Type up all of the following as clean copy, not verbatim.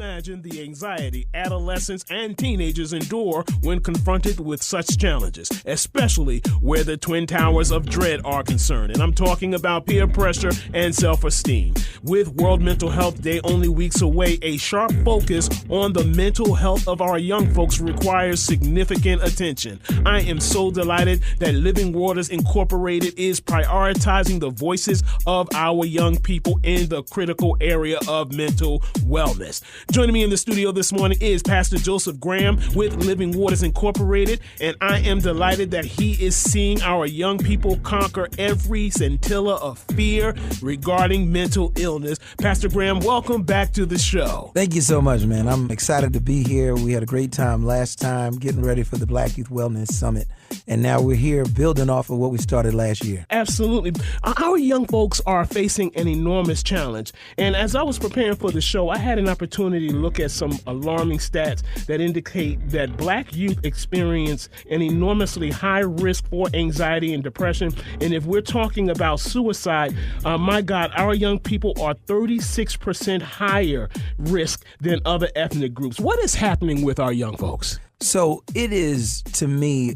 imagine the anxiety adolescents and teenagers endure when confronted with such challenges, especially where the twin towers of dread are concerned. And I'm talking about peer pressure and self-esteem. With World Mental Health Day only weeks away, a sharp focus on the mental health of our young folks requires significant attention. I am so delighted that Living Waters Incorporated is prioritizing the voices of our young people in the critical area of mental wellness. Joining me in the studio this morning is Pastor Joseph Graham with Living Waters Incorporated, and I am delighted that he is seeing our young people conquer every scintilla of fear regarding mental illness. Pastor Graham, welcome back to the show. Thank you so much, man. I'm excited to be here. We had a great time last time getting ready for the Black Youth Wellness Summit, and now we're here building off of what we started last year. Absolutely. Our young folks are facing an enormous challenge, and as I was preparing for the show, I had an opportunity to look at some alarming stats that indicate that Black youth experience an enormously high risk for anxiety and depression. And if we're talking about suicide, my God, our young people are 36% higher risk than other ethnic groups. What is happening with our young folks? So it is, to me,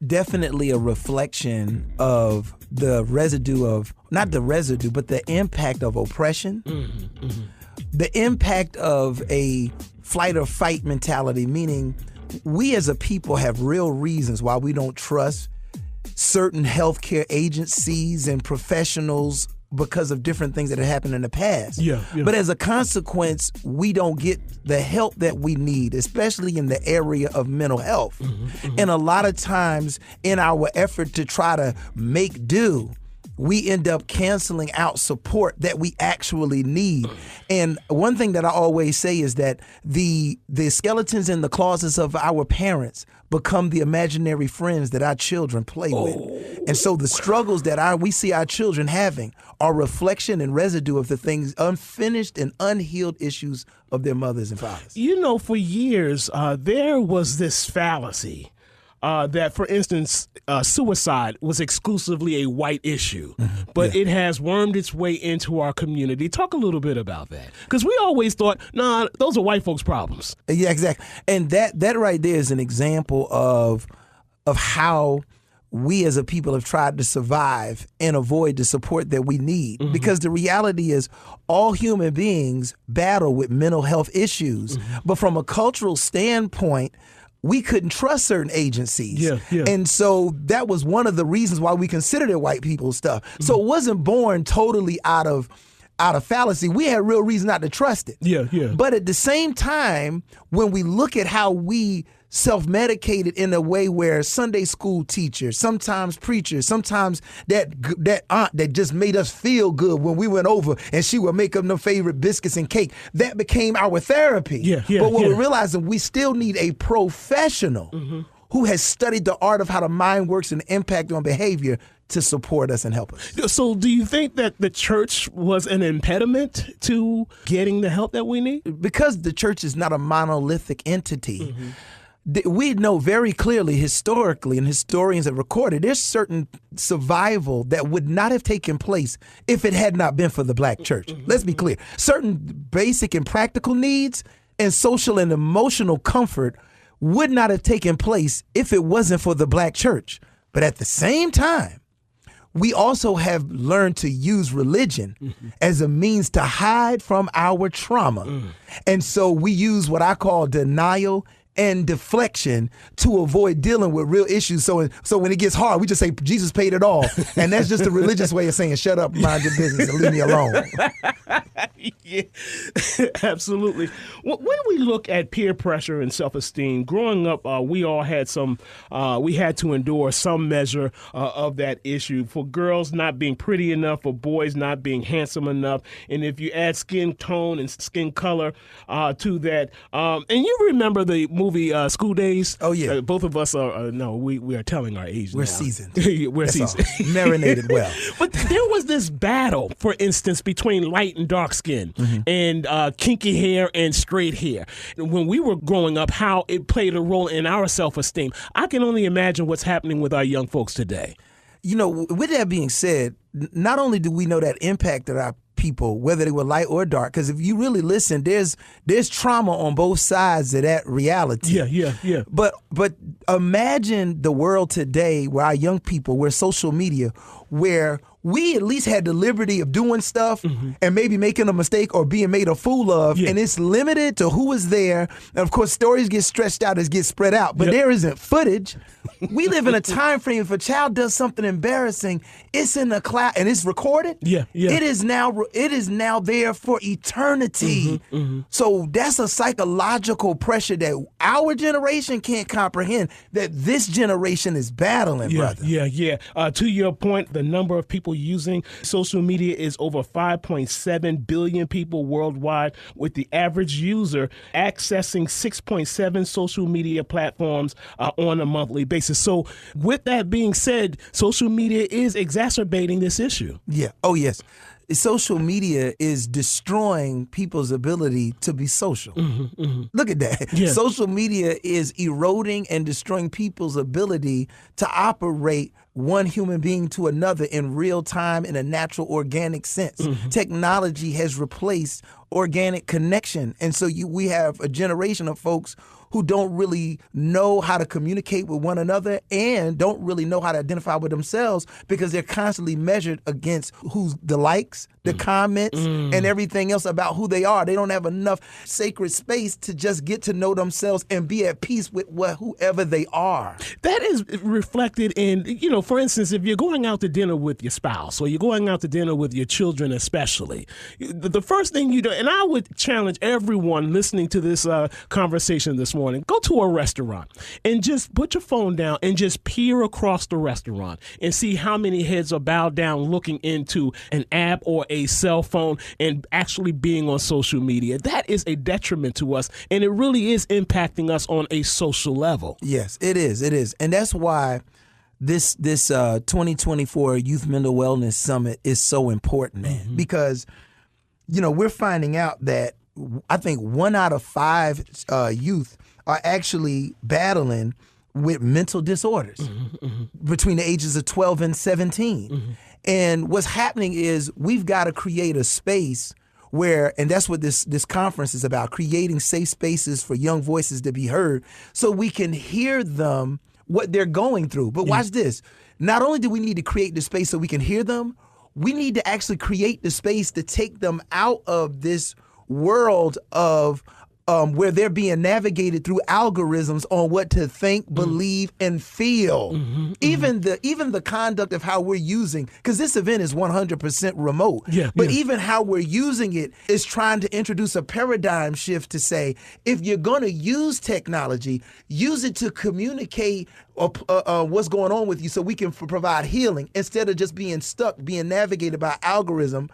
definitely a reflection of the residue of, not the residue, but the impact of oppression. The impact of a flight or fight mentality, meaning we as a people have real reasons why we don't trust certain healthcare agencies and professionals because of different things that have happened in the past. Yeah. But as a consequence, we don't get the help that we need, especially in the area of mental health. And a lot of times in our effort to try to make do, we end up canceling out support that we actually need. And one thing that I always say is that the skeletons in the closets of our parents become the imaginary friends that our children play with. And so the struggles that we see our children having are reflection and residue of the things, unfinished and unhealed issues of their mothers and fathers. You know, for years, there was this fallacy that, for instance, suicide was exclusively a white issue, but it has wormed its way into our community. Talk a little bit about that, because we always thought, nah, those are white folks' problems. Yeah, exactly. And that right there is an example of how we as a people have tried to survive and avoid the support that we need. Because the reality is all human beings battle with mental health issues. But from a cultural standpoint, we couldn't trust certain agencies. Yeah. And so that was one of the reasons why we considered it white people stuff. So it wasn't born totally out of fallacy. We had real reason not to trust it. Yeah. But at the same time, when we look at how we self-medicated in a way where Sunday school teachers, sometimes preachers, sometimes that aunt that just made us feel good when we went over and she would make up them favorite biscuits and cake, that became our therapy. But when we're realizing we still need a professional who has studied the art of how the mind works and the impact on behavior to support us and help us. So do you think that the church was an impediment to getting the help that we need? Because the church is not a monolithic entity, we know very clearly historically, and historians have recorded, there's certain survival that would not have taken place if it had not been for the Black church. Let's be clear. Certain basic and practical needs and social and emotional comfort would not have taken place if it wasn't for the Black church. But at the same time, we also have learned to use religion as a means to hide from our trauma. And so we use what I call denial and deflection to avoid dealing with real issues. So when it gets hard, we just say, Jesus paid it all. And that's just a religious way of saying, shut up, mind your business, and leave me alone. Yeah, absolutely. When we look at peer pressure and self-esteem, growing up, we all had we had to endure some measure of that issue. For girls not being pretty enough, for boys not being handsome enough. And if you add skin tone and skin color to that, and you remember the movie School Days? Oh, yeah. Both of us are, we are telling our age now. We're seasoned. We're seasoned. Marinated well. But there was this battle, for instance, between light and dark skin and kinky hair and straight hair. When we were growing up, how it played a role in our self-esteem. I can only imagine what's happening with our young folks today. You know, with that being said, not only do we know that impacted our people, whether they were light or dark. Because if you really listen, there's trauma on both sides of that reality. Yeah. But imagine the world today where our young people, where social media, where we at least had the liberty of doing stuff and maybe making a mistake or being made a fool of, and it's limited to who is there. And of course, stories get stretched out as get spread out, but there isn't footage. We live in a time frame. If a child does something embarrassing, it's in the cloud and it's recorded. It is now there for eternity. So that's a psychological pressure that our generation can't comprehend, that this generation is battling, brother. Yeah. To your point, the number of people using social media is over 5.7 billion people worldwide, with the average user accessing 6.7 social media platforms on a monthly basis. So with that being said, social media is exacerbating this issue. Yeah. Oh, yes. Social media is destroying people's ability to be social. Look at that. Social media is eroding and destroying people's ability to operate one human being to another in real time in a natural, organic sense. Technology has replaced organic connection. And so we have a generation of folks who don't really know how to communicate with one another and don't really know how to identify with themselves, because they're constantly measured against who's the likes, the comments, and everything else about who they are. They don't have enough sacred space to just get to know themselves and be at peace with whoever they are. That is reflected in, for instance, if you're going out to dinner with your spouse or you're going out to dinner with your children especially, the first thing you do, and I would challenge everyone listening to this conversation this morning, go to a restaurant and just put your phone down and just peer across the restaurant and see how many heads are bowed down looking into an app or a cell phone and actually being on social media. That is a detriment to us, and it really is impacting us on a social level. Yes, it is. It is. And that's why this 2024 Youth Mental Wellness Summit is so important, man, because, we're finding out that I think 1 out of 5 youth are actually battling with mental disorders between the ages of 12 and 17. And what's happening is we've got to create a space where, and that's what this conference is about, creating safe spaces for young voices to be heard so we can hear them, what they're going through. But watch this. Not only do we need to create the space so we can hear them, we need to actually create the space to take them out of this world of where they're being navigated through algorithms on what to think, believe, and feel. Even the conduct of how we're using, because this event is 100% remote. But even how we're using it is trying to introduce a paradigm shift to say, if you're going to use technology, use it to communicate what's going on with you so we can provide healing, instead of just being stuck, being navigated by algorithm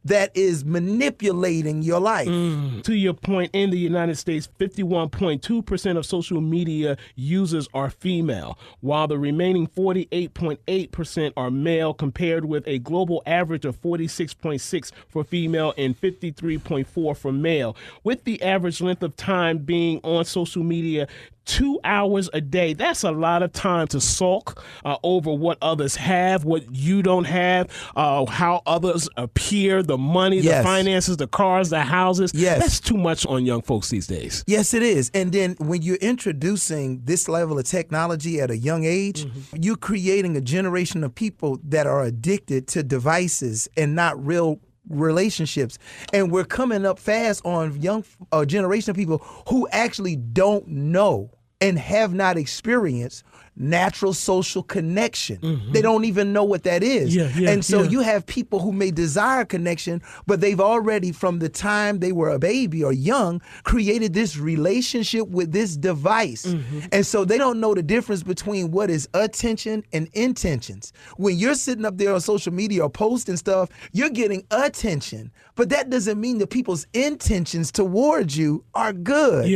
that is manipulating your life. To your point, in the United States, 51.2% of social media users are female, while the remaining 48.8% are male, compared with a global average of 46.6 for female and 53.4 for male, with the average length of time being on social media 2 hours a day. That's a lot of time to sulk over what others have, what you don't have, how others appear, the money, the finances, the cars, the houses. That's too much on young folks these days. Yes, it is. And then when you're introducing this level of technology at a young age, you're creating a generation of people that are addicted to devices and not real relationships. And we're coming up fast on young generation of people who actually don't know and have not experienced natural social connection. They don't even know what that is. And so you have people who may desire connection, but they've already, from the time they were a baby or young, created this relationship with this device. And so they don't know the difference between what is attention and intentions. When you're sitting up there on social media or posting stuff, you're getting attention, but that doesn't mean that people's intentions towards you are good.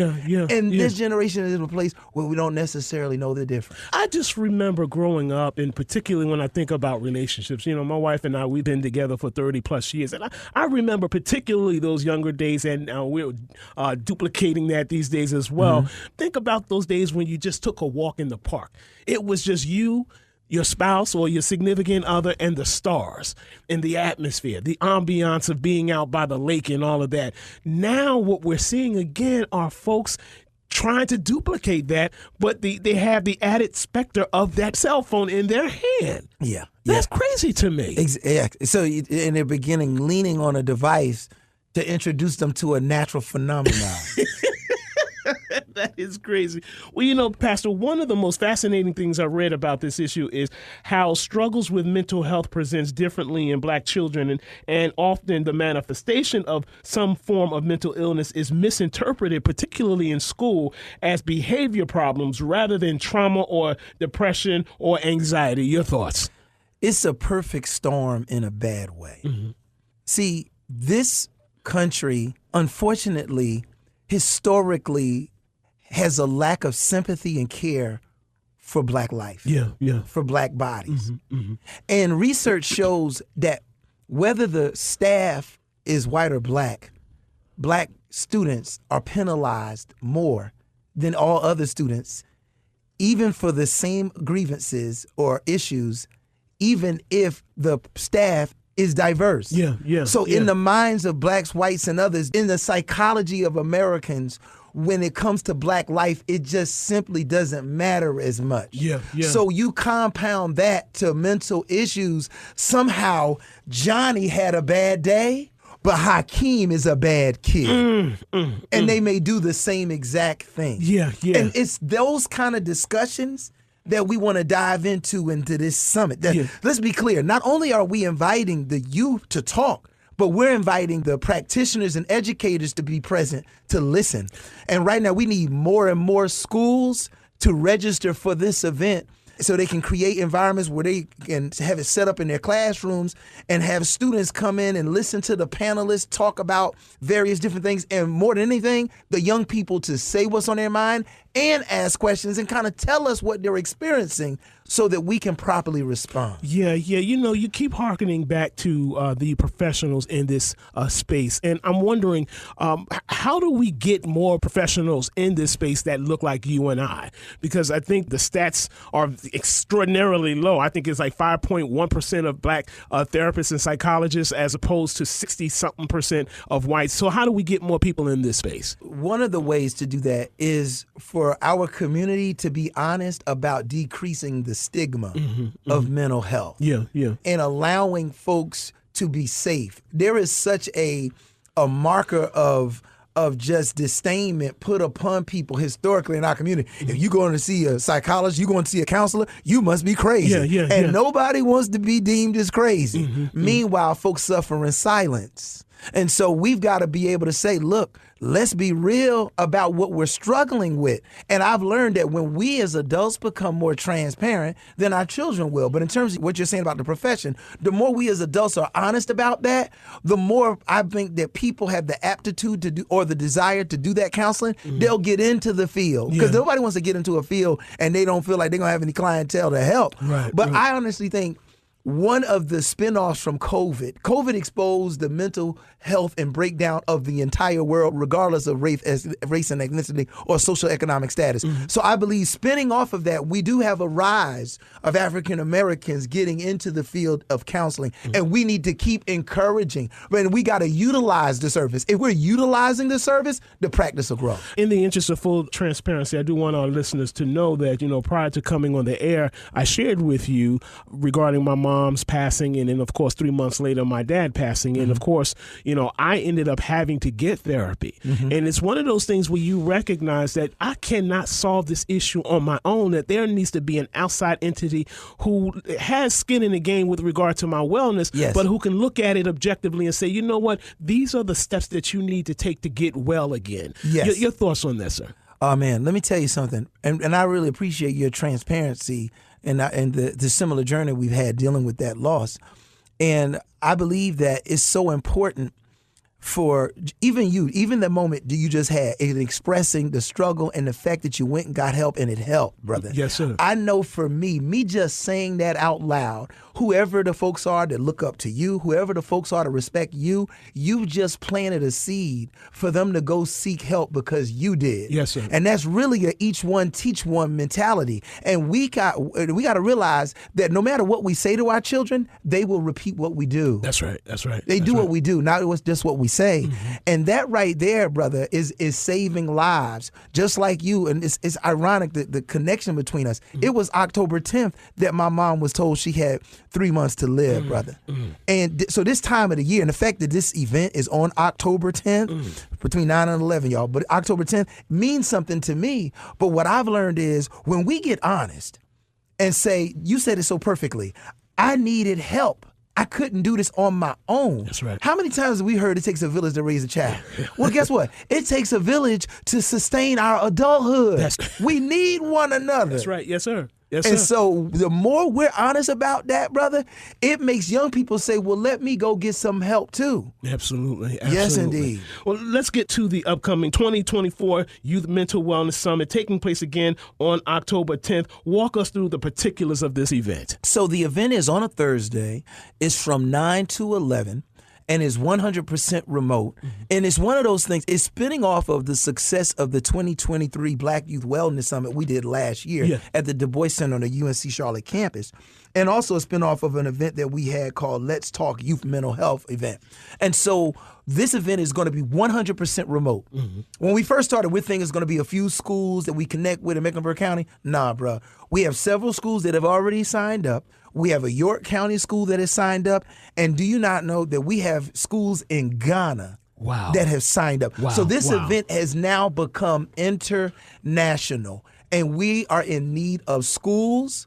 And this generation is in a place where we don't necessarily know the difference. I just remember growing up, and particularly when I think about relationships, my wife and I, we've been together for 30 plus years. And I remember particularly those younger days, and we're duplicating that these days as well. Think about those days when you just took a walk in the park. It was just you, your spouse or your significant other, and the stars and the atmosphere, the ambiance of being out by the lake and all of that. Now what we're seeing again are folks trying to duplicate that, but they have the added specter of that cell phone in their hand. Yeah. That's crazy to me. Exactly. So in the beginning, leaning on a device to introduce them to a natural phenomenon. That is crazy. Well, Pastor, one of the most fascinating things I read about this issue is how struggles with mental health presents differently in Black children, and often the manifestation of some form of mental illness is misinterpreted, particularly in school, as behavior problems rather than trauma or depression or anxiety. Your thoughts? It's a perfect storm in a bad way. Mm-hmm. See, this country, unfortunately, historically has a lack of sympathy and care for Black life, for Black bodies. Mm-hmm, mm-hmm. And research shows that whether the staff is white or Black students are penalized more than all other students, even for the same grievances or issues, even if the staff is diverse. So in the minds of Blacks, whites, and others, in the psychology of Americans, when it comes to Black life, it just simply doesn't matter as much. So you compound that to mental issues. Somehow Johnny had a bad day, but Hakeem is a bad kid. And they may do the same exact thing. And it's those kind of discussions that we want to dive into this summit. Let's be clear. Not only are we inviting the youth to talk, but we're inviting the practitioners and educators to be present to listen. And right now we need more and more schools to register for this event so they can create environments where they can have it set up in their classrooms and have students come in and listen to the panelists talk about various different things. And more than anything, the young people to say what's on their mind and ask questions and kind of tell us what they're experiencing so that we can properly respond. You keep hearkening back to the professionals in this space. And I'm wondering, how do we get more professionals in this space that look like you and I? Because I think the stats are extraordinarily low. I think it's like 5.1% of Black therapists and psychologists as opposed to 60-something% of whites. So how do we get more people in this space? One of the ways to do that is for our community to be honest about decreasing the stigma of mental health. And allowing folks to be safe. There is such a marker of just disdainment put upon people historically in our community. If you're going to see a psychologist, you're going to see a counselor, you must be crazy. And nobody wants to be deemed as crazy. Meanwhile, folks suffer in silence. And so we've got to be able to say, look, let's be real about what we're struggling with. And I've learned that when we as adults become more transparent, then our children will. But in terms of what you're saying about the profession, the more we as adults are honest about that, the more I think that people have the aptitude to do or the desire to do that counseling, they'll get into the field. Because nobody wants to get into a field and they don't feel like they're going to have any clientele to help. But I honestly think one of the spinoffs from COVID exposed the mental health and breakdown of the entire world, regardless of race and ethnicity or social economic status. So I believe spinning off of that, we do have a rise of African Americans getting into the field of counseling, and we need to keep encouraging. And we got to utilize the service. If we're utilizing the service, the practice will grow. In the interest of full transparency, I do want our listeners to know that, prior to coming on the air, I shared with you regarding my mom's passing, and then, of course, 3 months later, my dad passing. And, of course, I ended up having to get therapy. And it's one of those things where you recognize that I cannot solve this issue on my own, that there needs to be an outside entity who has skin in the game with regard to my wellness, but who can look at it objectively and say, you know what, these are the steps that you need to take to get well again. Your thoughts on that, sir? Oh, man, let me tell you something. And I really appreciate your transparency and the similar journey we've had dealing with that loss. And I believe that it's so important for even the moment you just had in expressing the struggle and the fact that you went and got help and it helped, brother. Yes, sir. I know for me just saying that out loud, whoever the folks are that look up to you, whoever the folks are to respect you, you just planted a seed for them to go seek help because you did. Yes, sir. And that's really a each one teach one mentality. And we got to realize that no matter what we say to our children, they will repeat what we do. That's right. That's right. They That's do right. what we do, not just what we say. And that right there, brother, is saving lives. Just like you, and it's ironic the connection between us. It was October 10th that my mom was told she had 3 months to live, brother. And so this time of the year, and the fact that this event is on October 10th, between 9 and 11, y'all, but October 10th means something to me. But what I've learned is when we get honest and say, you said it so perfectly, I needed help. I couldn't do this on my own. That's right. How many times have we heard it takes a village to raise a child? Well, guess what? It takes a village to sustain our adulthood. We need one another. That's right. Yes, sir. Yes, And sir. so the more we're honest about that, brother, it makes young people say, well, let me go get some help too. Absolutely. Yes, Absolutely. indeed. Well, let's get to the upcoming 2024 Youth Mental Wellness Summit taking place again on October 10th. Walk us through the particulars of this event. So the event is on a Thursday. It's from 9 to 11. And is 100% remote. And it's one of those things, it's spinning off of the success of the 2023 Black Youth Wellness Summit we did last year at the Du Bois Center on the UNC Charlotte campus. And also a spinoff of an event that we had called Let's Talk Youth Mental Health event. And so this event is going to be 100% remote. When we first started, we think it's going to be a few schools that we connect with in Mecklenburg County. Nah, bro. We have several schools that have already signed up. We have a York County school that has signed up. And do you not know that we have schools in Ghana that have signed up? Wow. So this event has now become international. And we are in need of schools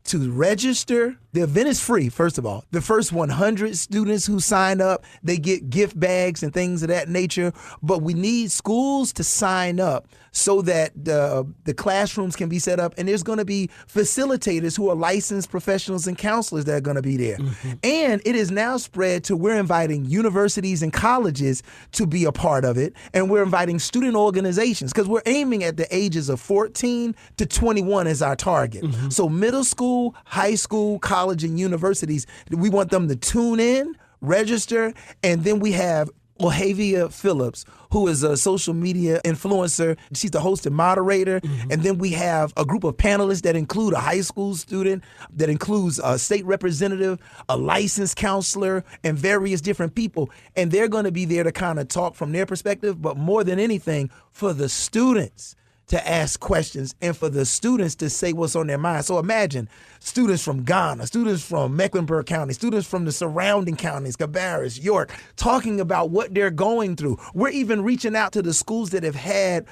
to register. The event is free, first of all. The first 100 students who sign up, they get gift bags and things of that nature. But we need schools to sign up so that the classrooms can be set up. And there's going to be facilitators who are licensed professionals and counselors that are going to be there. And it is now spread to we're inviting universities and colleges to be a part of it. And we're inviting student organizations because we're aiming at the ages of 14 to 21 as our target. So middle school, high school, college, and universities, we want them to tune in, register, and then we have Ohavia Phillips, who is a social media influencer. She's the host and moderator. And then we have a group of panelists that include a high school student, that includes a state representative, a licensed counselor, and various different people. And they're going to be there to kind of talk from their perspective, but more than anything, for the students to ask questions and for the students to say what's on their mind. So imagine students from Ghana, students from Mecklenburg County, students from the surrounding counties, Cabarrus, York, talking about what they're going through. We're even reaching out to the schools that have had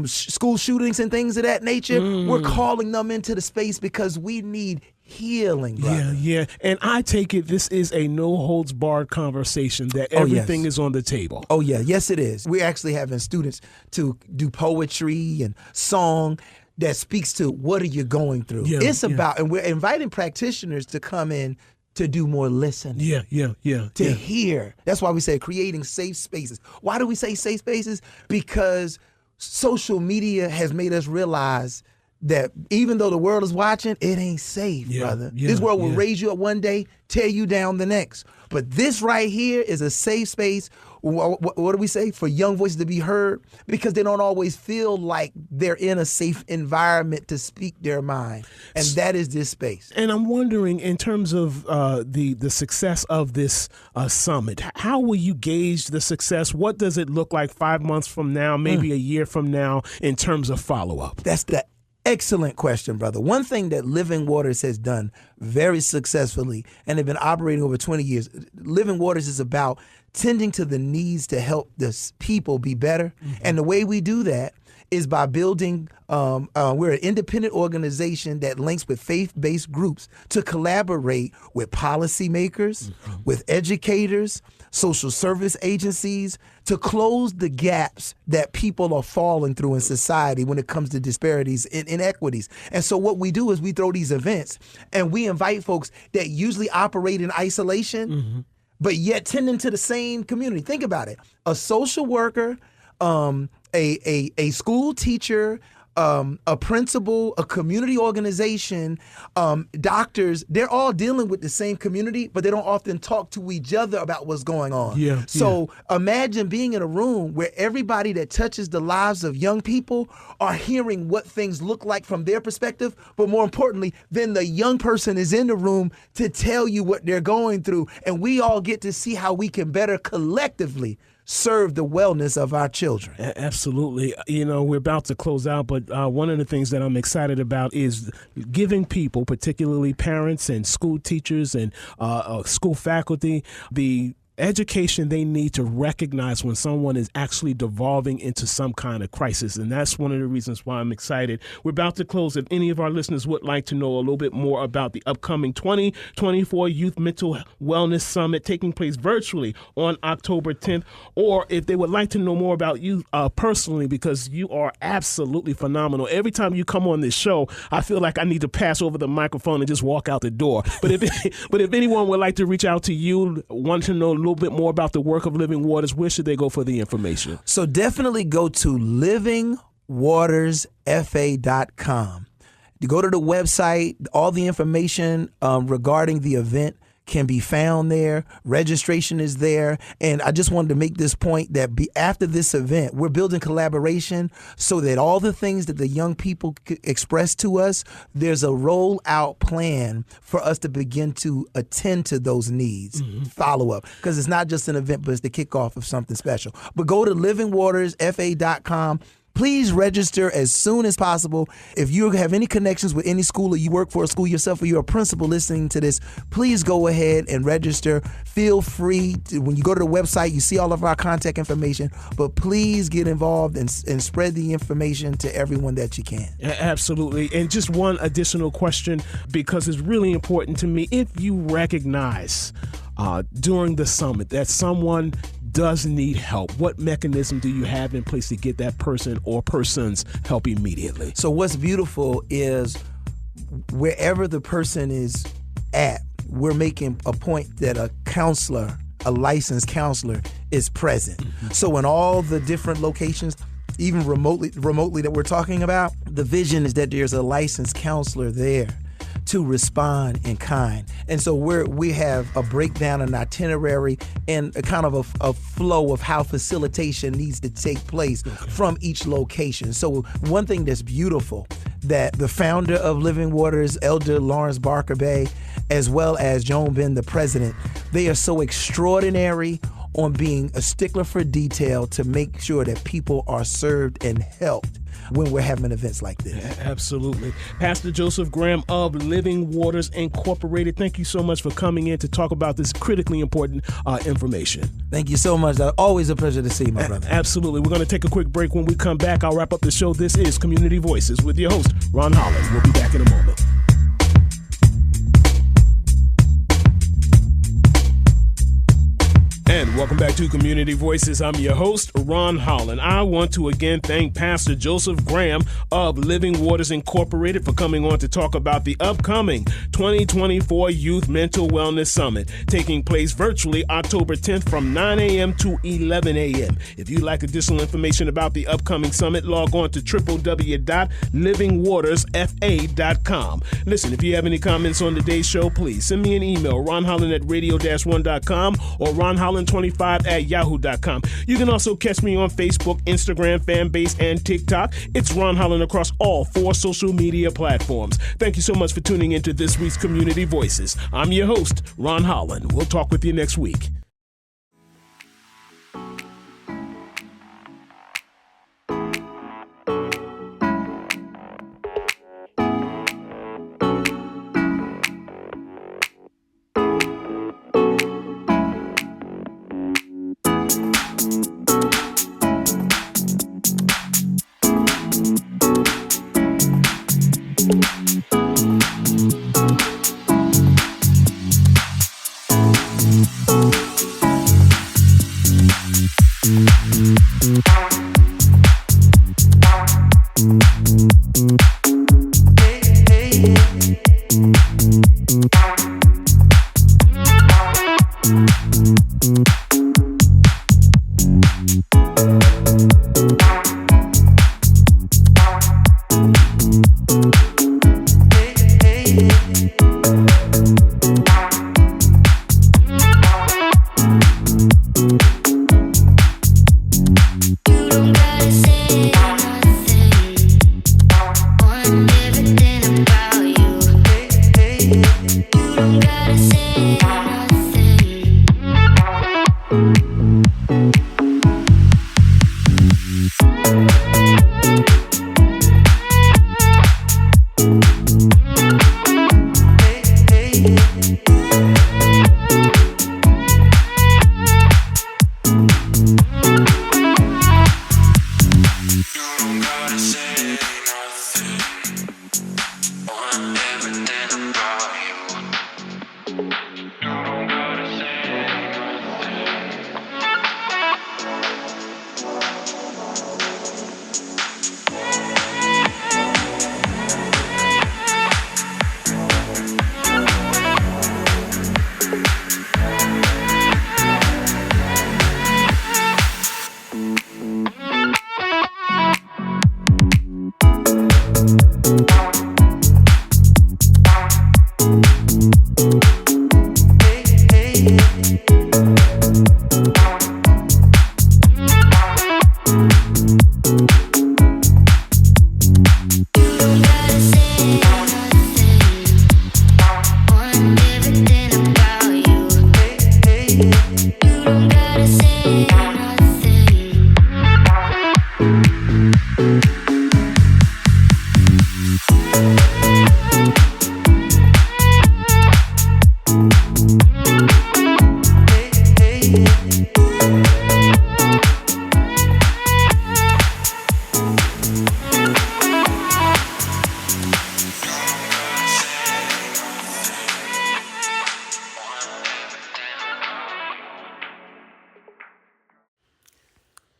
school shootings and things of that nature. We're calling them into the space because we need healing, brother. Yeah. And I take it this is a no-holds-barred conversation, that everything is on the table. Oh, yeah. Yes, it is. We're actually having students to do poetry and song that speaks to what are you going through. About, and we're inviting practitioners to come in to do more listening. To hear. That's why we say creating safe spaces. Why do we say safe spaces? Because social media has made us realize that even though the world is watching, it ain't safe, brother. This world will raise you up one day, tear you down the next. But this right here is a safe space. What do we say? For young voices to be heard, because they don't always feel like they're in a safe environment to speak their mind. And that is this space. And I'm wondering, in terms of the success of this summit, how will you gauge the success? What does it look like 5 months from now, maybe a year from now, in terms of follow-up? That's the excellent question, brother. One thing that Living Waters has done very successfully, and they've been operating over 20 years, Living Waters is about tending to the needs to help the people be better. And the way we do that is by building, we're an independent organization that links with faith-based groups to collaborate with policymakers, with educators, social service agencies, to close the gaps that people are falling through in society when it comes to disparities and inequities. And so what we do is we throw these events and we invite folks that usually operate in isolation, but yet tending to the same community. Think about it. A social worker, a school teacher, a principal, a community organization, doctors, they're all dealing with the same community, but they don't often talk to each other about what's going on. So imagine being in a room where everybody that touches the lives of young people are hearing what things look like from their perspective, but more importantly, then the young person is in the room to tell you what they're going through, and we all get to see how we can better collectively serve the wellness of our children. Absolutely. We're about to close out, but one of the things that I'm excited about is giving people, particularly parents and school teachers and school faculty, the education they need to recognize when someone is actually devolving into some kind of crisis. And that's one of the reasons why I'm excited. We're about to close. If any of our listeners would like to know a little bit more about the upcoming 2024 Youth Mental Wellness Summit taking place virtually on October 10th, or if they would like to know more about you personally, because you are absolutely phenomenal. Every time you come on this show, I feel like I need to pass over the microphone and just walk out the door. But if anyone would like to reach out to you, want to know a little bit more about the work of Living Waters, where should they go for the information? So definitely go to livingwatersfa.com. You go to the website, all the information regarding the event can be found there. Registration is there. And I just wanted to make this point that after this event, we're building collaboration so that all the things that the young people express to us, there's a rollout plan for us to begin to attend to those needs, follow up. Because it's not just an event, but it's the kickoff of something special. But go to livingwatersfa.com. Please register as soon as possible. If you have any connections with any school, or you work for a school yourself, or you're a principal listening to this, please go ahead and register. Feel free to, when you go to the website, you see all of our contact information, but please get involved and spread the information to everyone that you can. Absolutely. And just one additional question, because it's really important to me. If you recognize during the summit that someone does need help, what mechanism do you have in place to get that person or persons help immediately? So what's beautiful is wherever the person is at, we're making a point that a counselor, a licensed counselor, is present. So in all the different locations, even remotely that we're talking about, the vision is that there's a licensed counselor there to respond in kind. And so we have a breakdown, an itinerary, and a kind of a flow of how facilitation needs to take place from each location. So one thing that's beautiful, that the founder of Living Waters, Elder Lawrence Barker Bey, as well as Joan Ben, the president, they are so extraordinary on being a stickler for detail to make sure that people are served and helped when we're having events like this. Absolutely. Pastor Joseph Graham of Living Waters Incorporated, thank you so much for coming in to talk about this critically important information. Thank you so much. Always a pleasure to see you, my brother. Absolutely. We're going to take a quick break. When we come back, I'll wrap up the show. This is Community Voices with your host, Ron Holland. We'll be back in a moment. And welcome back to Community Voices. I'm your host, Ron Holland. I want to again thank Pastor Joseph Graham of Living Waters Incorporated for coming on to talk about the upcoming 2024 Youth Mental Wellness Summit, taking place virtually October 10th from 9 a.m. to 11 a.m. If you'd like additional information about the upcoming summit, log on to www.livingwatersfa.com. Listen, if you have any comments on today's show, please send me an email, ronholland@radio-1.com or ronholland25@yahoo.com. You can also catch me on Facebook, Instagram, Fanbase, and TikTok. It's Ron Holland across all 4 social media platforms. Thank you so much for tuning into this week's Community Voices. I'm your host, Ron Holland. We'll talk with you next week.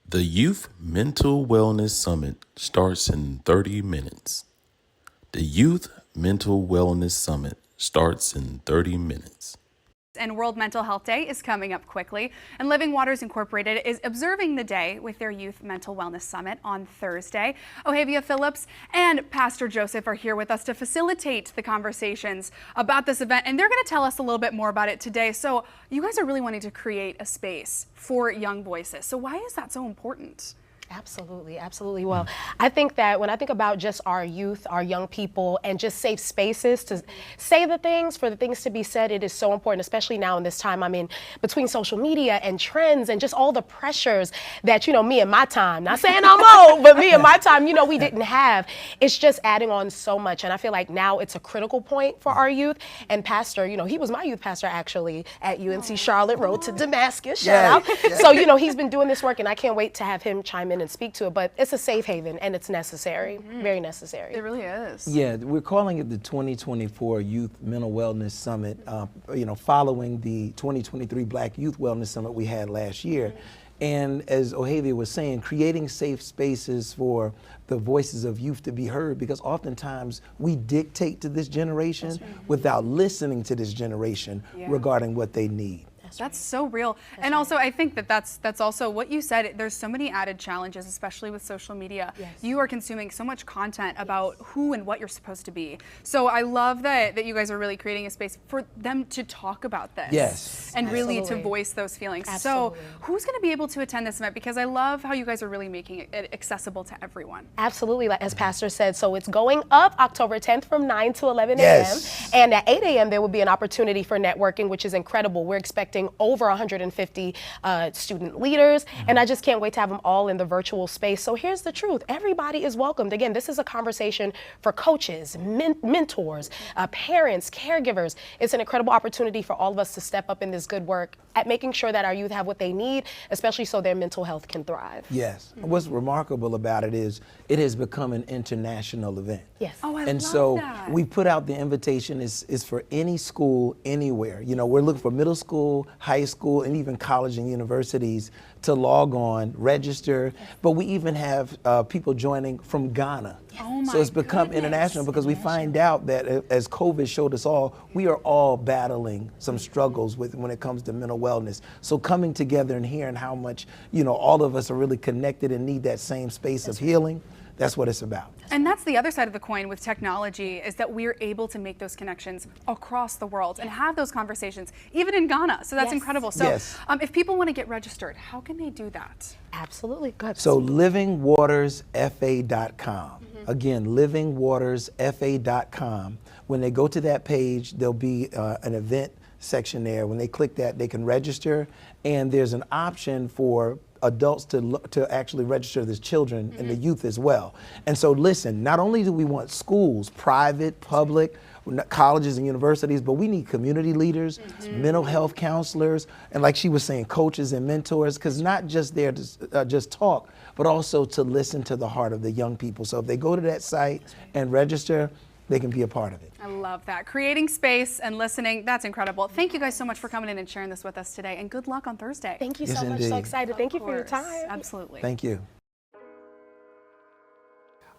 The Youth Mental Wellness Summit starts in 30 minutes. The Youth Mental Wellness Summit starts in 30 minutes. And World Mental Health Day is coming up quickly, and Living Waters Incorporated is observing the day with their Youth Mental Wellness Summit on Thursday. Ohavia Phillips and Pastor Joseph are here with us to facilitate the conversations about this event, and they're going to tell us a little bit more about it today. So you guys are really wanting to create a space for young voices. So why is that so important? Absolutely, absolutely. Well, I think that when I think about just our youth, our young people, and just safe spaces to say the things, for the things to be said, it is so important, especially now in this time. I mean, between social media and trends and just all the pressures that, me and my time, not saying I'm old, but me and my time, we didn't have. It's just adding on so much. And I feel like now it's a critical point for our youth. And Pastor, he was my youth pastor actually at UNC Charlotte, Road to Damascus, shout out. Yeah. So, he's been doing this work, and I can't wait to have him chime in and speak to it, but it's a safe haven and it's necessary, very necessary. It really is. Yeah, we're calling it the 2024 Youth Mental Wellness Summit, following the 2023 Black Youth Wellness Summit we had last year. And as Ohavia was saying, creating safe spaces for the voices of youth to be heard, because oftentimes we dictate to this generation without listening to this generation regarding what they need. That's so real. And also, I think that's also what you said. There's so many added challenges, especially with social media. Yes. You are consuming so much content about who and what you're supposed to be. So I love that you guys are really creating a space for them to talk about this. Yes. And really to voice those feelings. Absolutely. So who's going to be able to attend this event? Because I love how you guys are really making it accessible to everyone. Absolutely, as Pastor said. So it's going up October 10th from 9 to 11 a.m. And at 8 a.m. there will be an opportunity for networking, which is incredible. We're expecting over 150 student leaders, and I just can't wait to have them all in the virtual space. So here's the truth. Everybody is welcomed. Again, this is a conversation for coaches, mentors, parents, caregivers. It's an incredible opportunity for all of us to step up in this good work at making sure that our youth have what they need, especially so their mental health can thrive. Yes. What's remarkable about it is it has become an international event. Yes. Oh, I and love so that. we put out the invitation is for any school, anywhere. We're looking for middle school, high school, and even college and universities to log on, register. But we even have people joining from Ghana. Oh my so it's become goodness. international because we find out that as COVID showed us all, we are all battling some struggles when it comes to mental wellness. So coming together and hearing how much, all of us are really connected and need that same space of healing. That's what it's about. And that's the other side of the coin with technology, is that we're able to make those connections across the world and have those conversations, even in Ghana. So that's incredible. So if people want to get registered, how can they do that? Absolutely. Good. So livingwatersfa.com. Again, livingwatersfa.com. When they go to that page, there'll be an event section there. When they click that, they can register, and there's an option for adults to actually register as children and the youth as well. And so listen, not only do we want schools, private, public, colleges and universities, but we need community leaders, mental health counselors, and like she was saying, coaches and mentors, because not just there to just talk, but also to listen to the heart of the young people. So if they go to that site and register, they can be a part of it. I love that. Creating space and listening, that's incredible. Thank you guys so much for coming in and sharing this with us today, and good luck on Thursday. Thank you Yes, so much. indeed. So excited. Thank you for your time. Absolutely. Thank you.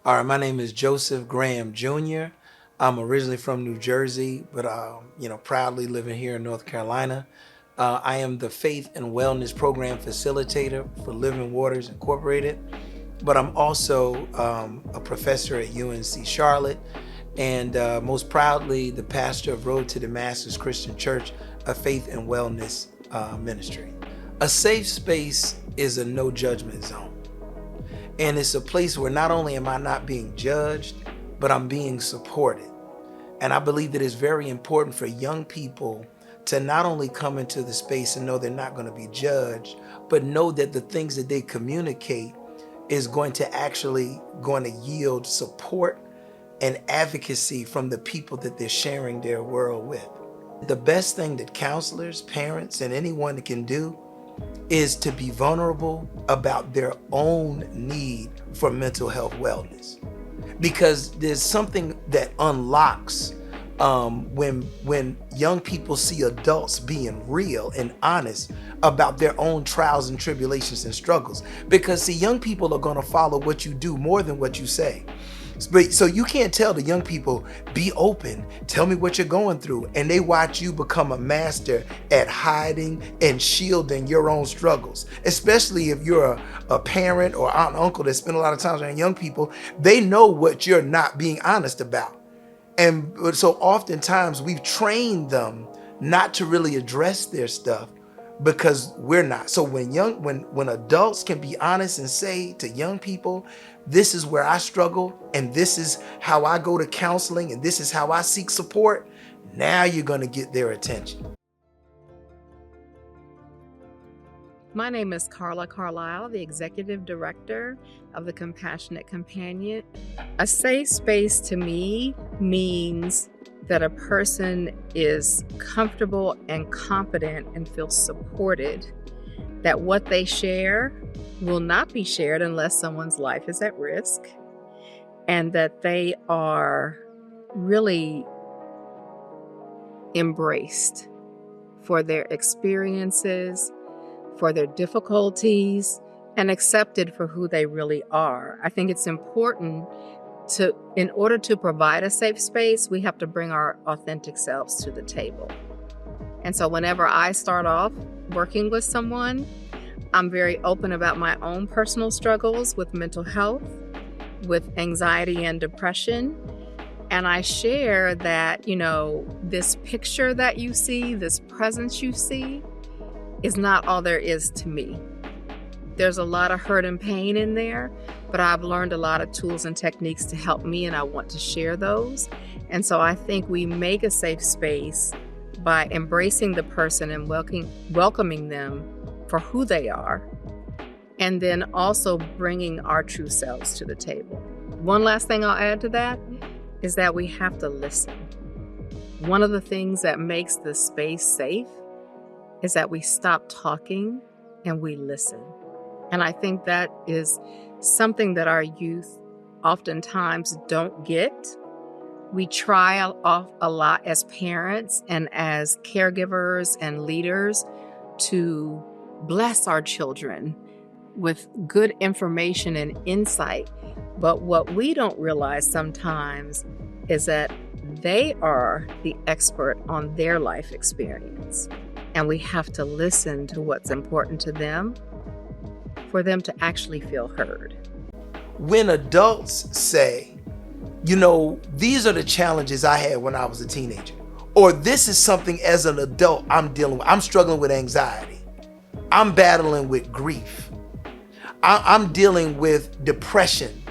All right, my name is Joseph Graham Jr. I'm originally from New Jersey, but proudly living here in North Carolina. I am the Faith and Wellness Program Facilitator for Living Waters Incorporated, but I'm also a professor at UNC Charlotte, and most proudly the pastor of Road to Damascus Christian Church, a faith and wellness ministry. A safe space is a no judgment zone. And it's a place where not only am I not being judged, but I'm being supported. And I believe that it's very important for young people to not only come into the space and know they're not going to be judged, but know that the things that they communicate is going to yield support and advocacy from the people that they're sharing their world with. The best thing that counselors, parents, and anyone can do is to be vulnerable about their own need for mental health wellness. Because there's something that unlocks when young people see adults being real and honest about their own trials and tribulations and struggles. Because see, young people are gonna follow what you do more than what you say. So you can't tell the young people, be open, tell me what you're going through, and they watch you become a master at hiding and shielding your own struggles. Especially if you're a parent or aunt and uncle that spend a lot of time around young people, they know what you're not being honest about. And so oftentimes we've trained them not to really address their stuff because we're not. So when adults can be honest and say to young people, this is where I struggle, and this is how I go to counseling, and this is how I seek support, now you're gonna get their attention. My name is Carla Carlisle, the Executive Director of the Compassionate Companion. A safe space to me means that a person is comfortable and confident and feels supported, that what they share will not be shared unless someone's life is at risk, and that they are really embraced for their experiences, for their difficulties, and accepted for who they really are. I think it's important in order to provide a safe space, we have to bring our authentic selves to the table. And so whenever I start off working with someone, I'm very open about my own personal struggles with mental health, with anxiety and depression. And I share that, this picture that you see, this presence you see, is not all there is to me. There's a lot of hurt and pain in there, but I've learned a lot of tools and techniques to help me, and I want to share those. And so I think we make a safe space by embracing the person and welcoming them for who they are, and then also bringing our true selves to the table. One last thing I'll add to that is that we have to listen. One of the things that makes the space safe is that we stop talking and we listen. And I think that is something that our youth oftentimes don't get. We try a lot as parents and as caregivers and leaders to bless our children with good information and insight. But what we don't realize sometimes is that they are the expert on their life experience. And we have to listen to what's important to them for them to actually feel heard. When adults say, you know, these are the challenges I had when I was a teenager, or this is something as an adult I'm dealing with. I'm struggling with anxiety. I'm battling with grief. I'm dealing with depression.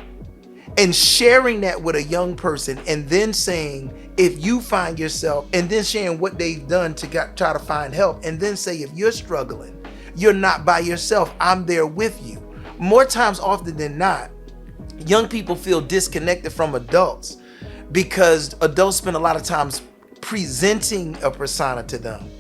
And sharing that with a young person, and then saying, if you find yourself, and then sharing what they've done to try to find help, and then say, if you're struggling, you're not by yourself. I'm there with you. More times often than not, young people feel disconnected from adults because adults spend a lot of times presenting a persona to them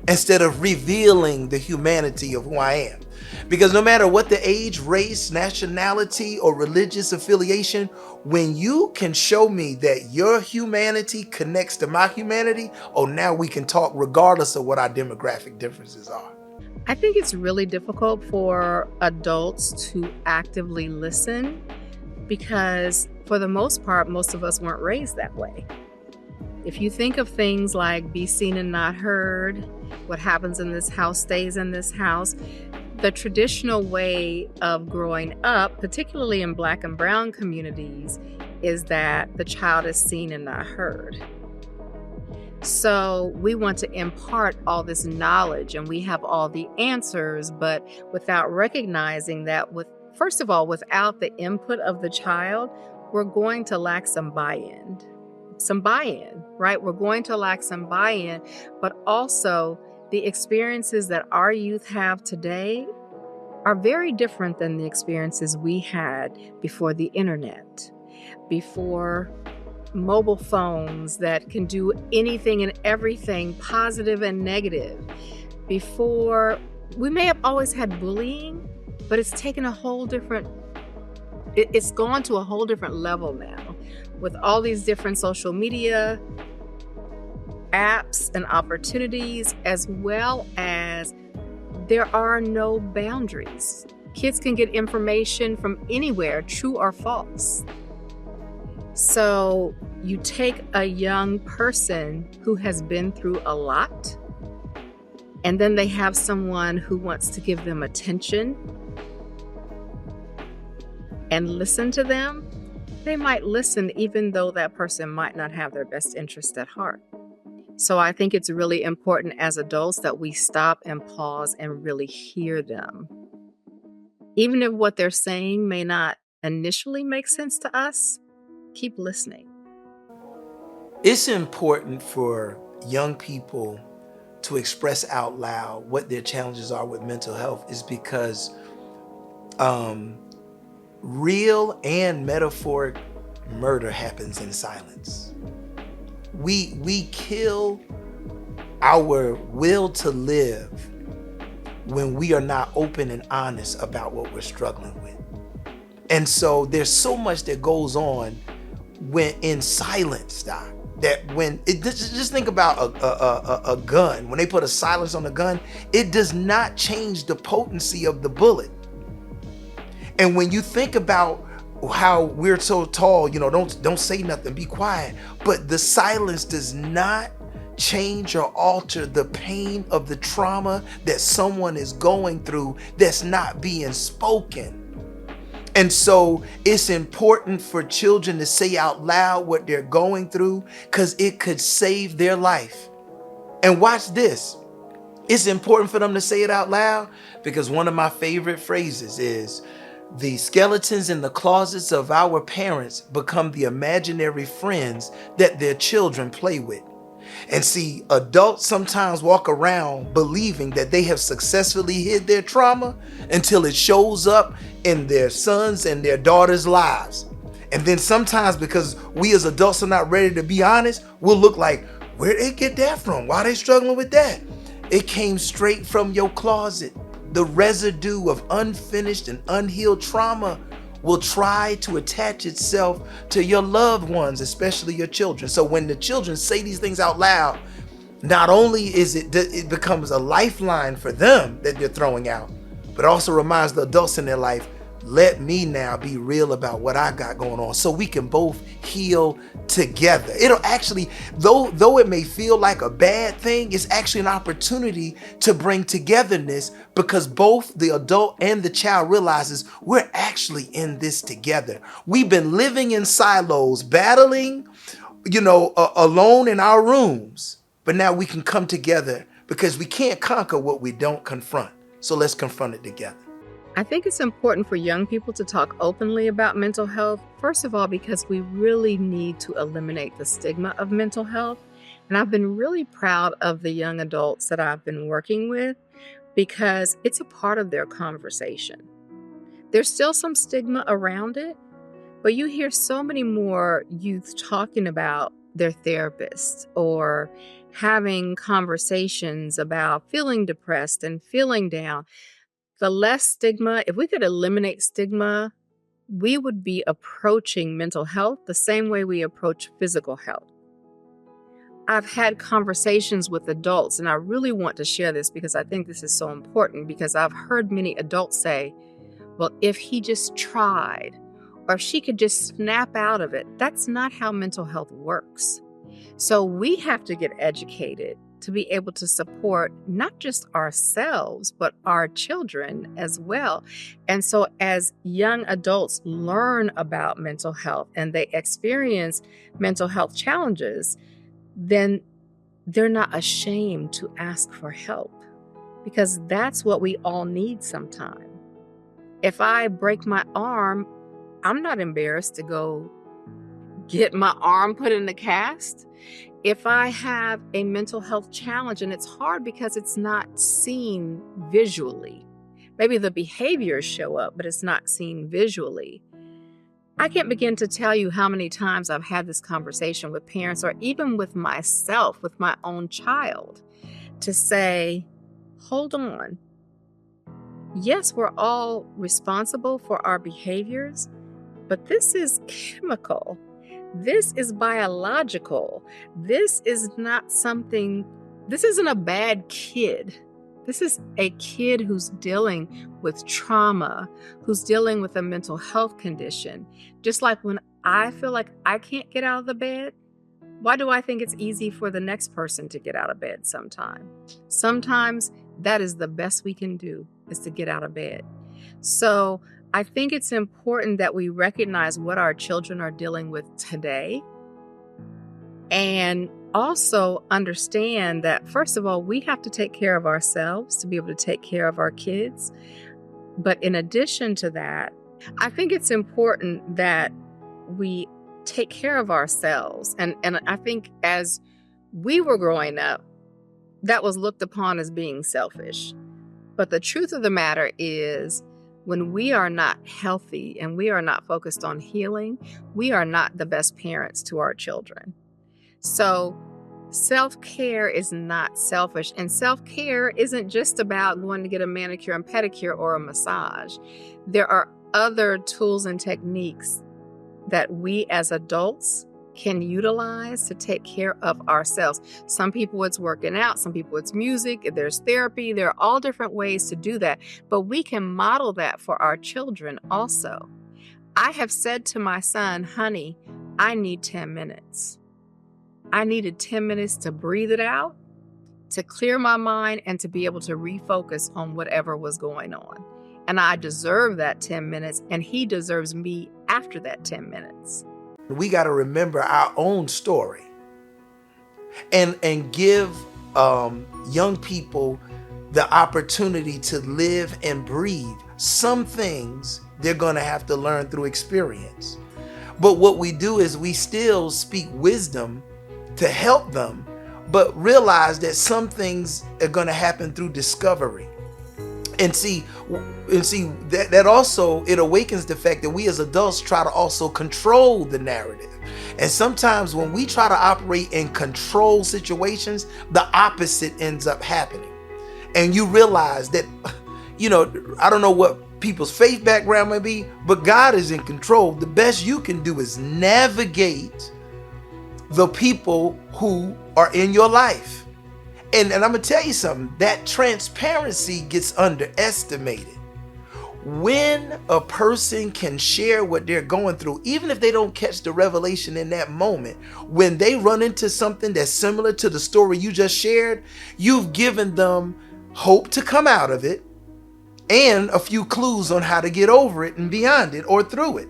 instead of revealing the humanity of who I am. Because no matter what the age, race, nationality, or religious affiliation, when you can show me that your humanity connects to my humanity, oh, now we can talk regardless of what our demographic differences are. I think it's really difficult for adults to actively listen because for the most part, most of us weren't raised that way. If you think of things like be seen and not heard, what happens in this house stays in this house, the traditional way of growing up, particularly in Black and Brown communities, is that the child is seen and not heard. So we want to impart all this knowledge and we have all the answers, but without recognizing that first of all, without the input of the child, we're going to lack some buy-in, right? We're going to lack some buy-in, but also the experiences that our youth have today are very different than the experiences we had before the internet, before mobile phones that can do anything and everything, positive and negative. Before, we may have always had bullying, but it's taken it's gone to a whole different level now with all these different social media apps and opportunities, as well as there are no boundaries. Kids can get information from anywhere, true or false. So you take a young person who has been through a lot, and then they have someone who wants to give them attention and listen to them. They might listen even though that person might not have their best interest at heart. So I think it's really important as adults that we stop and pause and really hear them. Even if what they're saying may not initially make sense to us, keep listening. It's important for young people to express out loud what their challenges are with mental health is because real and metaphoric murder happens in silence. We kill our will to live when we are not open and honest about what we're struggling with. And so there's so much that goes on when in silence, Doc, that when just think about a gun. When they put a silence on a gun, it does not change the potency of the bullet. And when you think about how we're so tall, don't say nothing, be quiet. But the silence does not change or alter the pain of the trauma that someone is going through that's not being spoken. And so it's important for children to say out loud what they're going through because it could save their life. And watch this. It's important for them to say it out loud because one of my favorite phrases is, the skeletons in the closets of our parents become the imaginary friends that their children play with. And see, adults sometimes walk around believing that they have successfully hid their trauma until it shows up in their sons and their daughters' lives. And then sometimes because we as adults are not ready to be honest, we'll look like, where'd they get that from? Why are they struggling with that? It came straight from your closet. The residue of unfinished and unhealed trauma will try to attach itself to your loved ones, especially your children. So when the children say these things out loud, not only is it becomes a lifeline for them that they're throwing out, but also reminds the adults in their life, let me now be real about what I got going on so we can both heal together. It'll actually, though it may feel like a bad thing, it's actually an opportunity to bring togetherness, because both the adult and the child realizes we're actually in this together. We've been living in silos, battling, alone in our rooms, but now we can come together because we can't conquer what we don't confront. So let's confront it together. I think it's important for young people to talk openly about mental health, first of all, because we really need to eliminate the stigma of mental health. And I've been really proud of the young adults that I've been working with because it's a part of their conversation. There's still some stigma around it, but you hear so many more youth talking about their therapist or having conversations about feeling depressed and feeling down. The less stigma, if we could eliminate stigma, we would be approaching mental health the same way we approach physical health. I've had conversations with adults, and I really want to share this because I think this is so important, because I've heard many adults say, well, if he just tried, or if she could just snap out of it. That's not how mental health works. So we have to get educated to be able to support not just ourselves, but our children as well. And so as young adults learn about mental health and they experience mental health challenges, then they're not ashamed to ask for help, because that's what we all need sometime. If I break my arm, I'm not embarrassed to go get my arm put in the cast. If I have a mental health challenge, and it's hard because it's not seen visually, maybe the behaviors show up, but it's not seen visually. I can't begin to tell you how many times I've had this conversation with parents, or even with myself, with my own child, to say, hold on. Yes, we're all responsible for our behaviors, but this is chemical. This is biological. This is not something, this isn't a bad kid. This is a kid who's dealing with trauma, who's dealing with a mental health condition. Just like when I feel like I can't get out of the bed, why do I think it's easy for the next person to get out of bed sometimes? Sometimes that is the best we can do, is to get out of bed. So I think it's important that we recognize what our children are dealing with today, and also understand that, first of all, we have to take care of ourselves to be able to take care of our kids. But in addition to that, I think it's important that we take care of ourselves. And I think as we were growing up, that was looked upon as being selfish. But the truth of the matter is, when we are not healthy and we are not focused on healing, we are not the best parents to our children. So self-care is not selfish. And self-care isn't just about going to get a manicure and pedicure or a massage. There are other tools and techniques that we as adults can utilize to take care of ourselves. Some people it's working out, some people it's music, there's therapy, there are all different ways to do that, but we can model that for our children also. I have said to my son, honey, I need 10 minutes. I needed 10 minutes to breathe it out, to clear my mind, and to be able to refocus on whatever was going on. And I deserve that 10 minutes, and he deserves me after that 10 minutes. We got to remember our own story and give young people the opportunity to live and breathe. Some things they're going to have to learn through experience. But what we do is we still speak wisdom to help them, but realize that some things are going to happen through discovery. And see that also, it awakens the fact that we as adults try to also control the narrative. And sometimes when we try to operate in control situations, the opposite ends up happening. And you realize that, I don't know what people's faith background may be, but God is in control. The best you can do is navigate the people who are in your life. And I'm going to tell you something, that transparency gets underestimated. When a person can share what they're going through, even if they don't catch the revelation in that moment, when they run into something that's similar to the story you just shared, you've given them hope to come out of it and a few clues on how to get over it and beyond it or through it.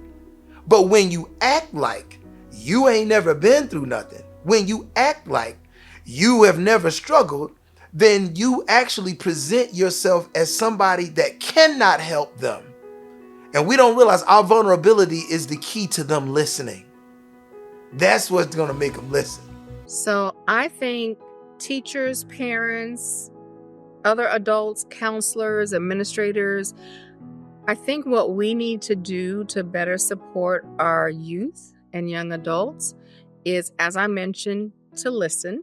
But when you act like you ain't never been through nothing, when you act like you have never struggled, then you actually present yourself as somebody that cannot help them. And we don't realize our vulnerability is the key to them listening. That's what's going to make them listen. So I think teachers, parents, other adults, counselors, administrators, I think what we need to do to better support our youth and young adults is, as I mentioned, to listen.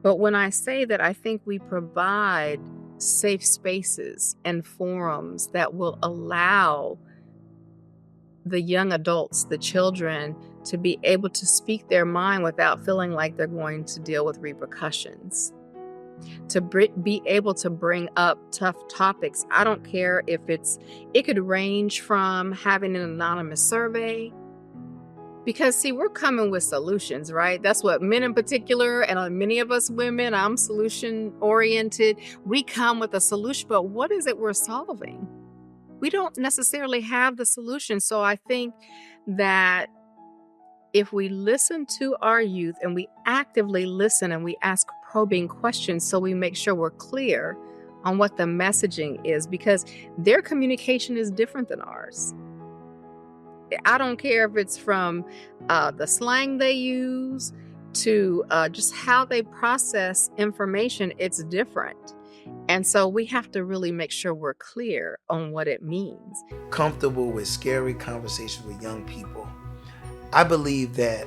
But when I say that, I think we provide safe spaces and forums that will allow the young adults, the children, to be able to speak their mind without feeling like they're going to deal with repercussions. To be able to bring up tough topics. I don't care if it could range from having an anonymous survey. Because, see, we're coming with solutions, right? That's what men in particular, and many of us women, I'm solution oriented. We come with a solution, but what is it we're solving? We don't necessarily have the solution. So I think that if we listen to our youth and we actively listen and we ask probing questions so we make sure we're clear on what the messaging is, because their communication is different than ours. I don't care if it's from the slang they use to just how they process information, it's different. And so we have to really make sure we're clear on what it means. Comfortable with scary conversations with young people. I believe that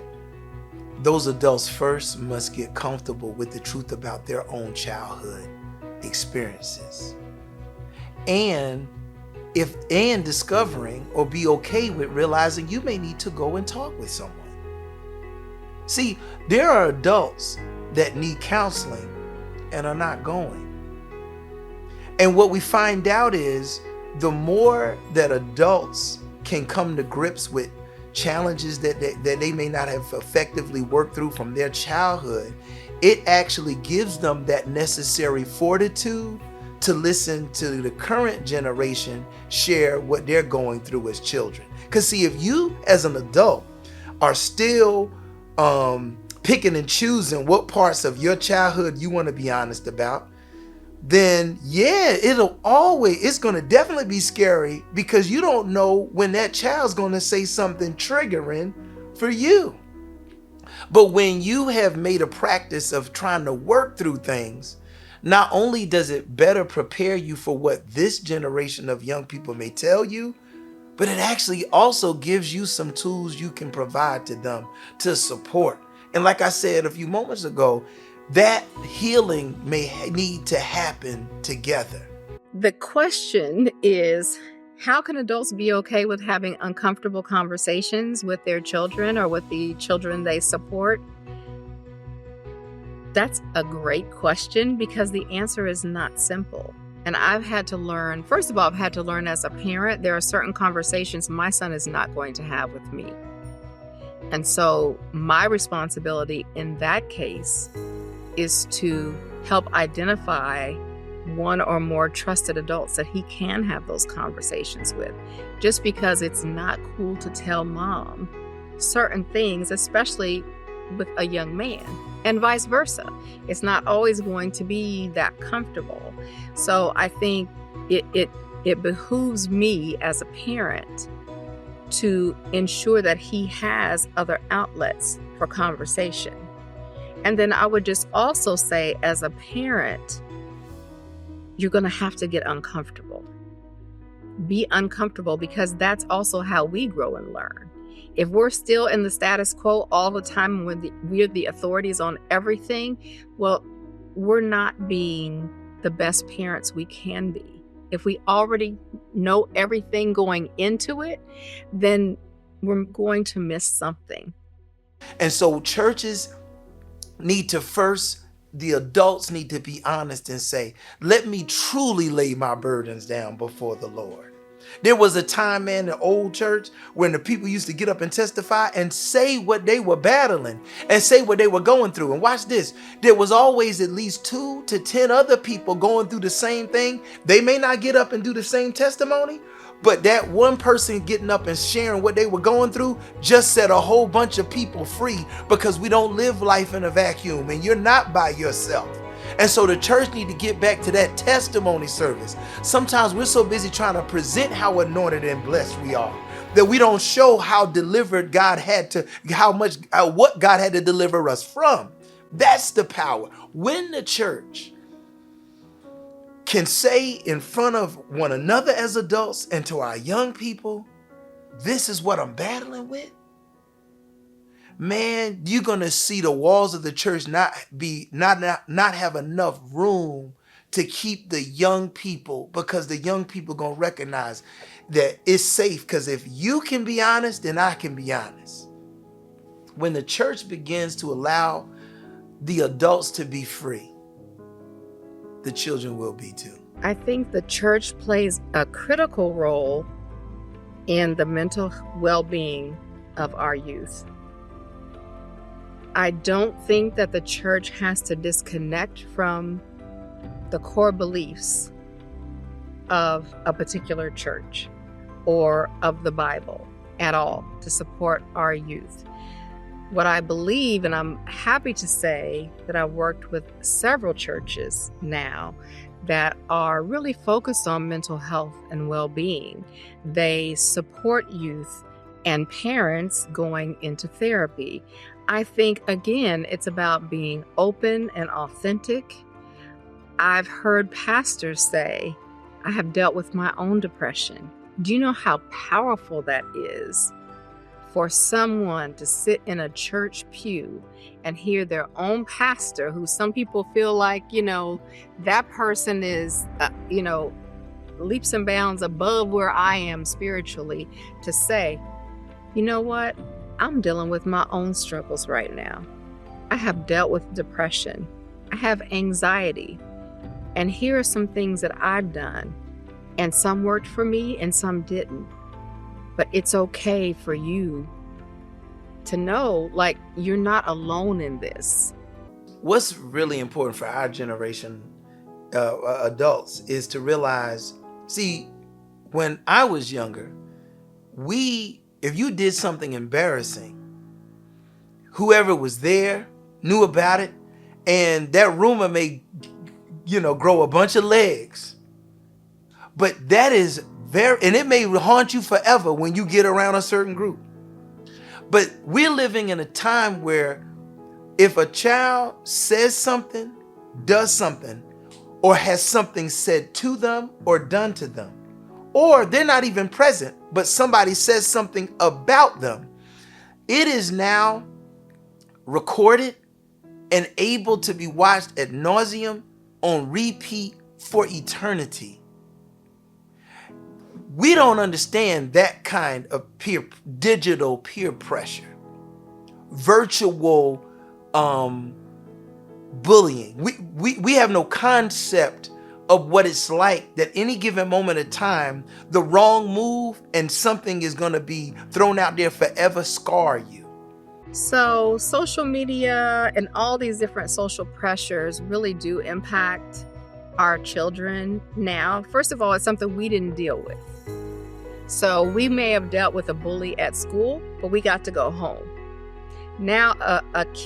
those adults first must get comfortable with the truth about their own childhood experiences. And discovering or be okay with realizing you may need to go and talk with someone. See, there are adults that need counseling and are not going. And what we find out is the more that adults can come to grips with challenges that they may not have effectively worked through from their childhood, it actually gives them that necessary fortitude to listen to the current generation share what they're going through as children. Because see, if you as an adult are still picking and choosing what parts of your childhood you want to be honest about, then yeah, it's going to definitely be scary, because you don't know when that child's going to say something triggering for you. But when you have made a practice of trying to work through things, not only does it better prepare you for what this generation of young people may tell you, but it actually also gives you some tools you can provide to them to support. And like I said a few moments ago, that healing may need to happen together. The question is, how can adults be okay with having uncomfortable conversations with their children or with the children they support? That's a great question, because the answer is not simple. And I've had to learn, first of all, I've had to learn as a parent, there are certain conversations my son is not going to have with me. And so my responsibility in that case is to help identify one or more trusted adults that he can have those conversations with. Just because it's not cool to tell mom certain things, especially with a young man, and vice versa. It's not always going to be that comfortable. So I think it behooves me as a parent to ensure that he has other outlets for conversation. And then I would just also say, as a parent, you're going to have to get uncomfortable. Be uncomfortable, because that's also how we grow and learn. If we're still in the status quo all the time, we're the authorities on everything, well, we're not being the best parents we can be. If we already know everything going into it, then we're going to miss something. And so churches need to first the adults need to be honest and say, let me truly lay my burdens down before the Lord. There was a time, man, in the old church when the people used to get up and testify and say what they were battling and say what they were going through. And watch this. There was always at least 2 to 10 other people going through the same thing. They may not get up and do the same testimony, but that one person getting up and sharing what they were going through just set a whole bunch of people free, because we don't live life in a vacuum and you're not by yourself. And so the church need to get back to that testimony service. Sometimes we're so busy trying to present how anointed and blessed we are that we don't show how delivered God had to, what God had to deliver us from. That's the power. When the church can say in front of one another as adults and to our young people, this is what I'm battling with, man, you're gonna see the walls of the church not have enough room to keep the young people, because the young people gonna recognize that it's safe. Because if you can be honest, then I can be honest. When the church begins to allow the adults to be free, the children will be too. I think the church plays a critical role in the mental well-being of our youth. I don't think that the church has to disconnect from the core beliefs of a particular church or of the Bible at all to support our youth. What I believe, and I'm happy to say that I've worked with several churches now that are really focused on mental health and well-being. They support youth and parents going into therapy. I think, again, it's about being open and authentic. I've heard pastors say, I have dealt with my own depression. Do you know how powerful that is? For someone to sit in a church pew and hear their own pastor, who some people feel like, that person is, leaps and bounds above where I am spiritually, to say, you know what? I'm dealing with my own struggles right now. I have dealt with depression. I have anxiety. And here are some things that I've done. And some worked for me and some didn't. But it's okay for you to know, like, you're not alone in this. What's really important for our generation, adults, is to realize, see, when I was younger, if you did something embarrassing, whoever was there knew about it, and that rumor may, grow a bunch of legs. But that is and it may haunt you forever when you get around a certain group. But we're living in a time where if a child says something, does something, or has something said to them or done to them, or they're not even present, but somebody says something about them, it is now recorded and able to be watched ad nauseum on repeat for eternity. We don't understand that kind of digital peer pressure, virtual bullying. We have no concept of what it's like that any given moment of time, the wrong move and something is going to be thrown out there forever scar you. So social media and all these different social pressures really do impact our children now. First of all, it's something we didn't deal with. So we may have dealt with a bully at school, but we got to go home. Now a